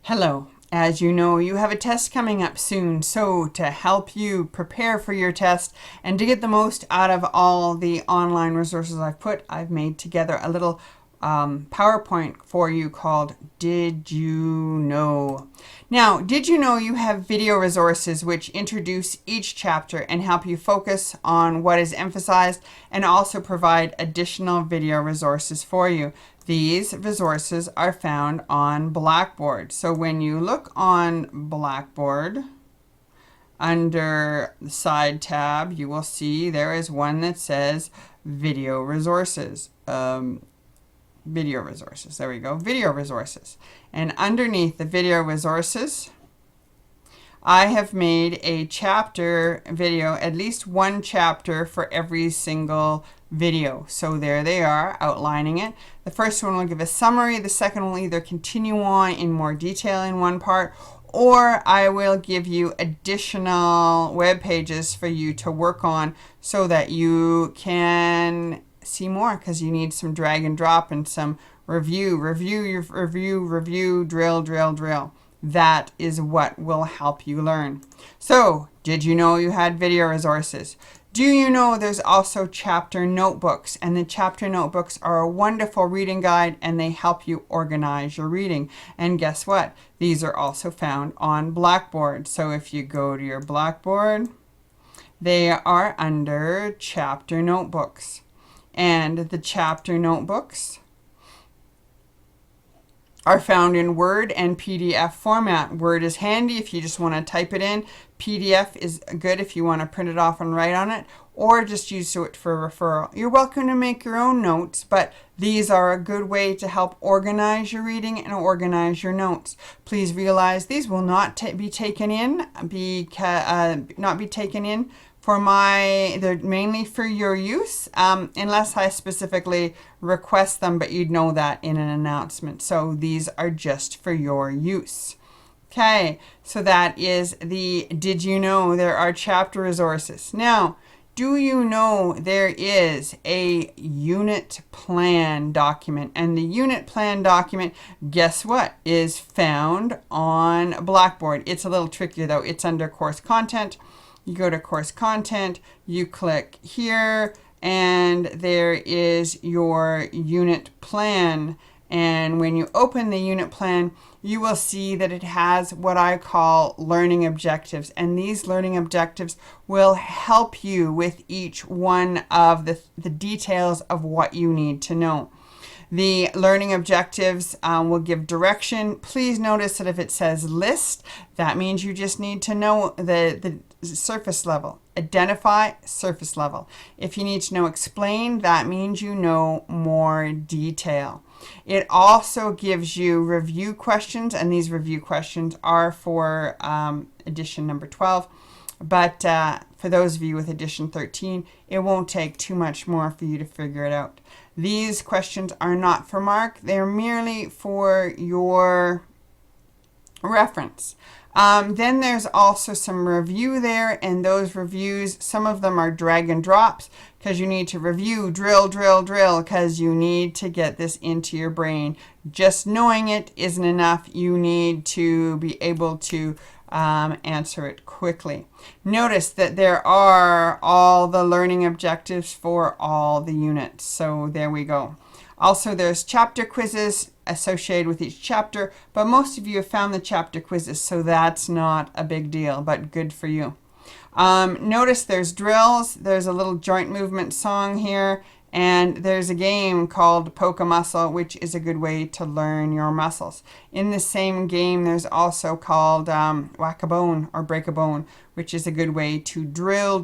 Hello. As you know, you have a test coming up soon, so to help you prepare for your test and to get the most out of all the online resources I've made together a little PowerPoint for you called Did You Know? Now, did you know you have video resources which introduce each chapter and help you focus on what is emphasized and also provide additional video resources for you? These resources are found on Blackboard. So when you look on Blackboard, under the side tab, you will see there is one that says video resources. Video resources. There we go. Video resources. And underneath the video resources, I have made a chapter video, at least one chapter for every single video. So there they are, outlining it. The first one will give a summary. The second will either continue on in more detail in one part, or I will give you additional web pages for you to work on so that you can see more, because you need some drag and drop and some review, drill. That is what will help you learn. So, did you know you had video resources? Do you know there's also chapter notebooks? And the chapter notebooks are a wonderful reading guide and they help you organize your reading. And guess what? These are also found on Blackboard. So if you go to your Blackboard, they are under chapter notebooks. And the chapter notebooks are found in Word and PDF format. Word is handy if you just want to type it in. PDF is good if you want to print it off and write on it, or just use it for referral. You're welcome to make your own notes, but these are a good way to help organize your reading and organize your notes. Please realize these will not be taken in, they're mainly for your use, unless I specifically request them, but you'd know that in an announcement. So these are just for your use. Okay, so that is the Did You Know There Are Chapter Resources. Now, do you know there is a unit plan document? And the unit plan document, guess what, is found on Blackboard. It's a little trickier though. It's under course content. You go to course content, you click here, and there is your unit plan. And when you open the unit plan, you will see that it has what I call learning objectives. And these learning objectives will help you with each one of the details of what you need to know. The learning objectives will give direction. Please notice that if it says list, that means you just need to know the surface level. Identify surface level. If you need to know explain, that means you know more detail. It also gives you review questions, and these review questions are for edition number 12. But for those of you with edition 13, it won't take too much more for you to figure it out. These questions are not for mark. They're merely for your reference. Then there's also some review there, and those reviews, some of them are drag and drops because you need to review, drill, because you need to get this into your brain. Just knowing it isn't enough. You need to be able to answer it quickly. Notice that there are all the learning objectives for all the units. So there we go. Also, there's chapter quizzes associated with each chapter, but most of you have found the chapter quizzes, so that's not a big deal, but good for you. Notice there's drills, there's a little joint movement song here, and there's a game called Poke a Muscle, which is a good way to learn your muscles. In the same game, there's also called Whack a Bone or Break a Bone, which is a good way to drill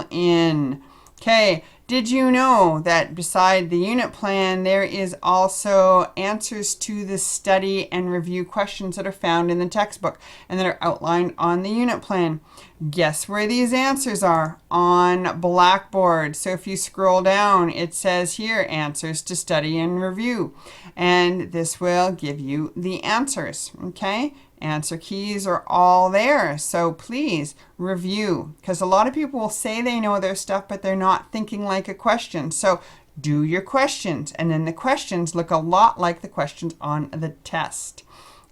in. Okay, did you know that beside the unit plan, there is also answers to the study and review questions that are found in the textbook and that are outlined on the unit plan? Guess where these answers are? On Blackboard. So if you scroll down, it says here, answers to study and review. And this will give you the answers, okay? Answer keys are all there. So please review, because a lot of people will say they know their stuff, but they're not thinking like a question. So do your questions, and then the questions look a lot like the questions on the test.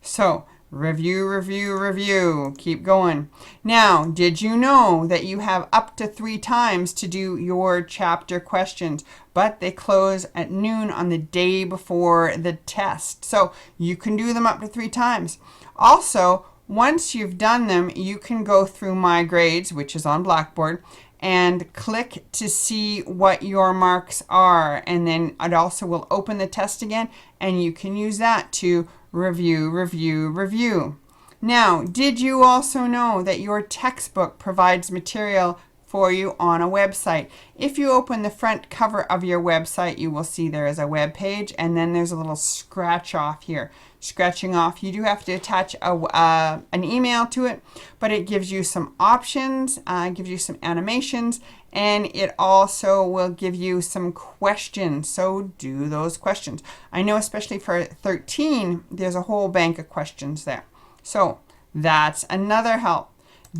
So review, review, review. Keep going. Now, did you know that you have up to 3 times to do your chapter questions, but they close at noon on the day before the test. So you can do them up to 3 times. Also, once you've done them, you can go through My Grades, which is on Blackboard, and click to see what your marks are. And then it also will open the test again, and you can use that to review, review, review. Now, did you also know that your textbook provides material for you on a website? If you open the front cover of your website, you will see there is a web page, and then there's a little scratch off here. Scratching off, you do have to attach an email to it, but it gives you some options, gives you some animations, and it also will give you some questions. So do those questions. I know especially for 13, there's a whole bank of questions there. So that's another help.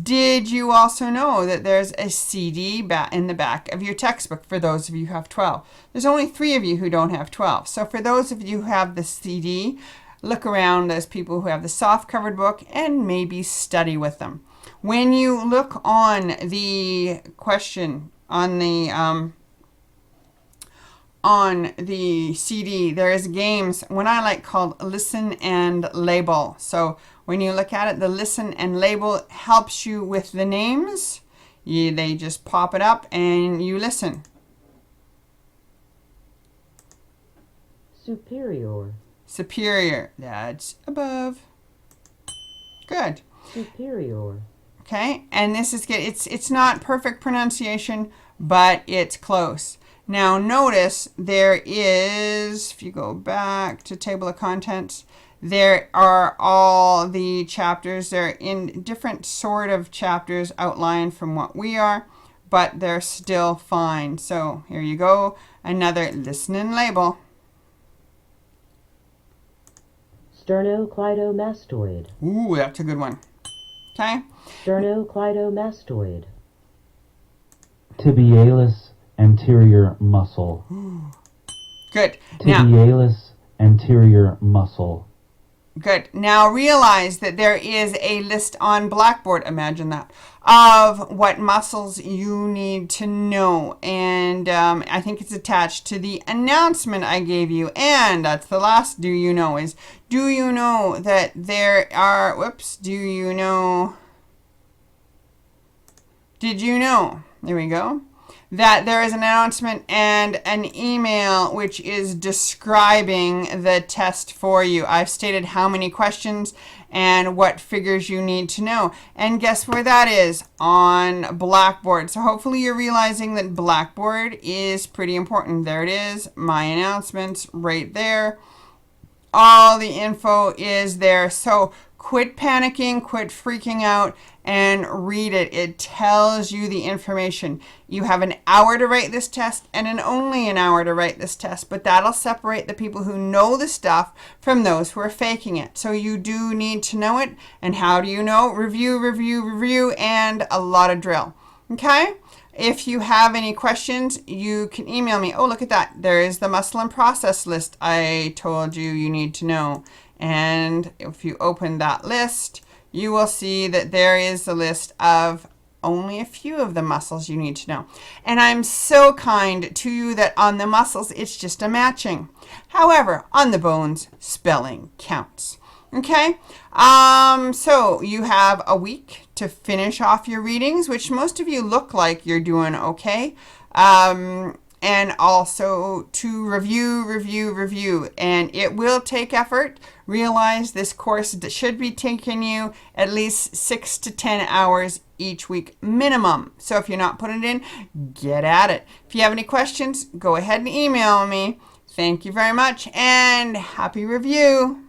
Did you also know that there's a CD in the back of your textbook for those of you who have 12? There's only 3 of you who don't have 12. So for those of you who have the CD, look around as people who have the soft covered book and maybe study with them. When you look on the question on the CD, there is games, one I like called Listen and Label. So when you look at it, the Listen and Label helps you with the names. They just pop it up and you listen. Superior. Superior, that's above. Good. Superior. Okay, and this is good. It's not perfect pronunciation, but it's close. Now notice there is, if you go back to table of contents, there are all the chapters. They're in different sort of chapters outlined from what we are, but they're still fine. So here you go, another Listen and Label. Sternocleidomastoid. Ooh, that's a good one. Okay. Sternocleidomastoid. Tibialis anterior muscle. Good. Now, Tibialis anterior muscle. good. Now realize that there is a list on Blackboard, imagine that, of what muscles you need to know. And I think it's attached to the announcement I gave you. And that's the last do you know is, do you know that there are, do you know, did you know, there we go, that there is an announcement and an email which is describing the test for you. I've stated how many questions and what figures you need to know. And guess where that is? On Blackboard. So hopefully you're realizing that Blackboard is pretty important. There it is, my announcements right there. All the info is there. So quit panicking, quit freaking out, and read it. It tells you the information. You have an hour to write this test and only an hour to write this test, but that'll separate the people who know the stuff from those who are faking it. So you do need to know it. And how do you know? Review, review, review, and a lot of drill. Okay? If you have any questions, you can email me. Oh, look at that. There is the muscle and process list I told you need to know. And if you open that list, you will see that there is a list of only a few of the muscles you need to know. And I'm so kind to you that on the muscles, it's just a matching. However, on the bones, spelling counts. Okay, so you have a week to finish off your readings, which most of you look like you're doing okay. And also to review. And it will take effort. Realize this course should be taking you at least 6 to 10 hours each week minimum. So if you're not putting it in, get at it. If you have any questions, go ahead and email me. Thank you very much and happy review.